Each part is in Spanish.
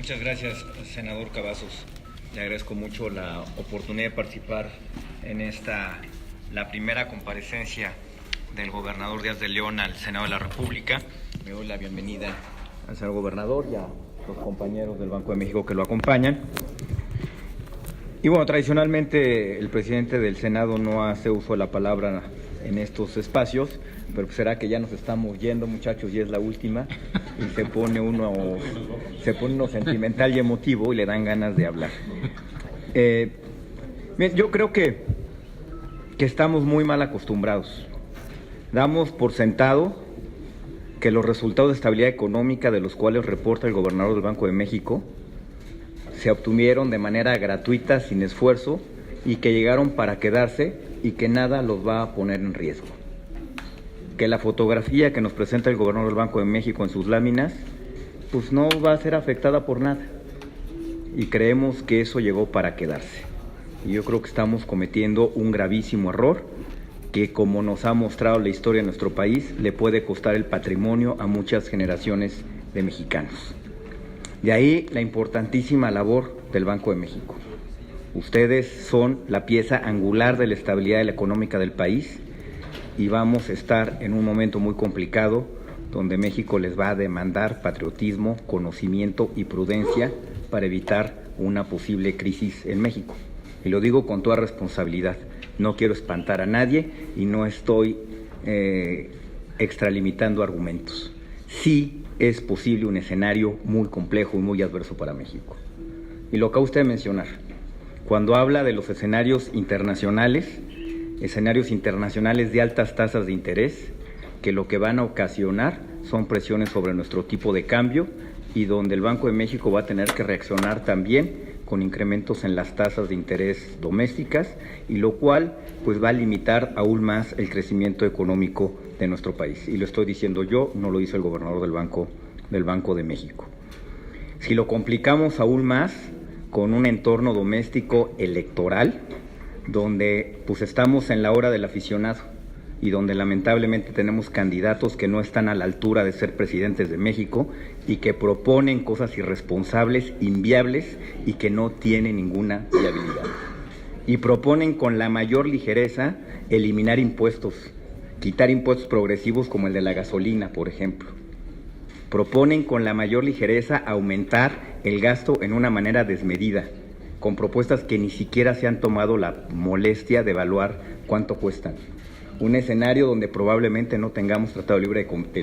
Muchas gracias, senador Cavazos. Le agradezco mucho la oportunidad de participar en la primera comparecencia del gobernador Díaz de León al Senado de la República. Me doy la bienvenida al señor gobernador y a los compañeros del Banco de México que lo acompañan. Y bueno, tradicionalmente el presidente del Senado no hace uso de la palabra en estos espacios, pero será que ya nos estamos yendo, muchachos, y es la última, y se pone uno sentimental y emotivo y le dan ganas de hablar. Yo creo que estamos muy mal acostumbrados. Damos por sentado que los resultados de estabilidad económica de los cuales reporta el gobernador del Banco de México se obtuvieron de manera gratuita, sin esfuerzo, y que llegaron para quedarse y que nada los va a poner en riesgo. Que la fotografía que nos presenta el gobernador del Banco de México en sus láminas, pues no va a ser afectada por nada. Y creemos que eso llegó para quedarse. Y yo creo que estamos cometiendo un gravísimo error que, como nos ha mostrado la historia de nuestro país, le puede costar el patrimonio a muchas generaciones de mexicanos. De ahí la importantísima labor del Banco de México. Ustedes son la pieza angular de la estabilidad económica del país y vamos a estar en un momento muy complicado donde México les va a demandar patriotismo, conocimiento y prudencia para evitar una posible crisis en México. Y lo digo con toda responsabilidad. No quiero espantar a nadie y no estoy extralimitando argumentos. Sí es posible un escenario muy complejo y muy adverso para México. Y lo acaba usted de mencionar. Cuando habla de los escenarios internacionales de altas tasas de interés, que lo que van a ocasionar son presiones sobre nuestro tipo de cambio y donde el Banco de México va a tener que reaccionar también con incrementos en las tasas de interés domésticas, y lo cual pues va a limitar aún más el crecimiento económico de nuestro país. Y lo estoy diciendo yo, no lo dice el gobernador del Banco de México. Si lo complicamos aún más con un entorno doméstico electoral, donde pues estamos en la hora del aficionado y donde lamentablemente tenemos candidatos que no están a la altura de ser presidentes de México y que proponen cosas irresponsables, inviables y que no tienen ninguna viabilidad. Y proponen con la mayor ligereza eliminar impuestos, quitar impuestos progresivos como el de la gasolina, por ejemplo. Proponen con la mayor ligereza aumentar el gasto en una manera desmedida, con propuestas que ni siquiera se han tomado la molestia de evaluar cuánto cuestan. Un escenario donde probablemente no tengamos tratado de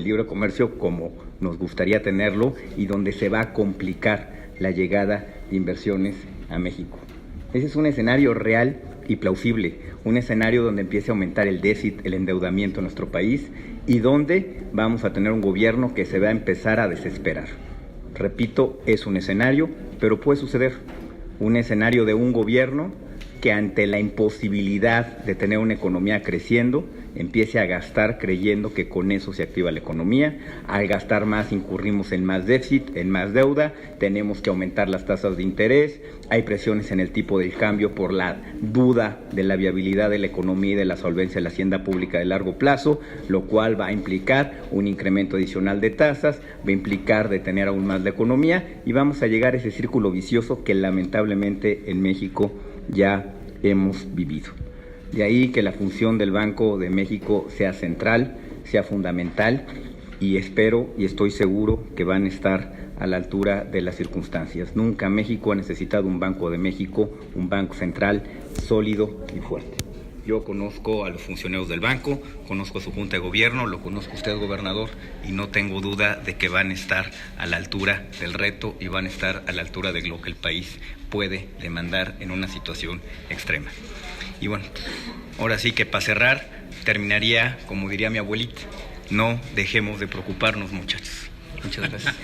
libre comercio como nos gustaría tenerlo y donde se va a complicar la llegada de inversiones a México. Ese es un escenario real y plausible, un escenario donde empiece a aumentar el déficit, el endeudamiento en nuestro país y donde vamos a tener un gobierno que se va a empezar a desesperar. Repito, es un escenario, pero puede suceder. Un escenario de un gobierno que ante la imposibilidad de tener una economía creciendo, empiece a gastar creyendo que con eso se activa la economía. Al gastar más incurrimos en más déficit, en más deuda, tenemos que aumentar las tasas de interés, hay presiones en el tipo de cambio por la duda de la viabilidad de la economía y de la solvencia de la hacienda pública de largo plazo, lo cual va a implicar un incremento adicional de tasas, va a implicar detener aún más la economía y vamos a llegar a ese círculo vicioso que lamentablemente en México ya hemos vivido. De ahí que la función del Banco de México sea central, sea fundamental, y espero y estoy seguro que van a estar a la altura de las circunstancias. Nunca México ha necesitado un Banco de México, un banco central sólido y fuerte. Yo conozco a los funcionarios del banco, conozco a su junta de gobierno, lo conozco a usted, gobernador, y no tengo duda de que van a estar a la altura del reto y van a estar a la altura de lo que el país puede demandar en una situación extrema. Y bueno, ahora sí que para cerrar, terminaría, como diría mi abuelita, no dejemos de preocuparnos, muchachos. Muchas gracias.